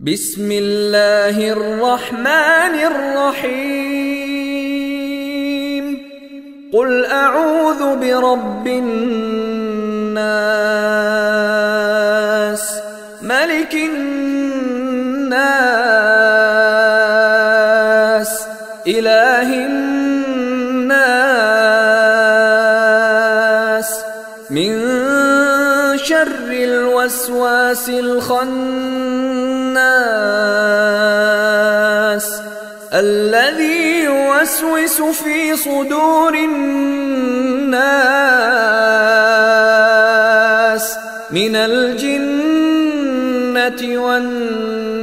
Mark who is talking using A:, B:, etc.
A: بسم الله الرحمن الرحيم قل أعوذ برب الناس ملك الناس إله الناس من شر الوسواس الخناس الذي يوسوس في صدور الناس من الجنة والناس.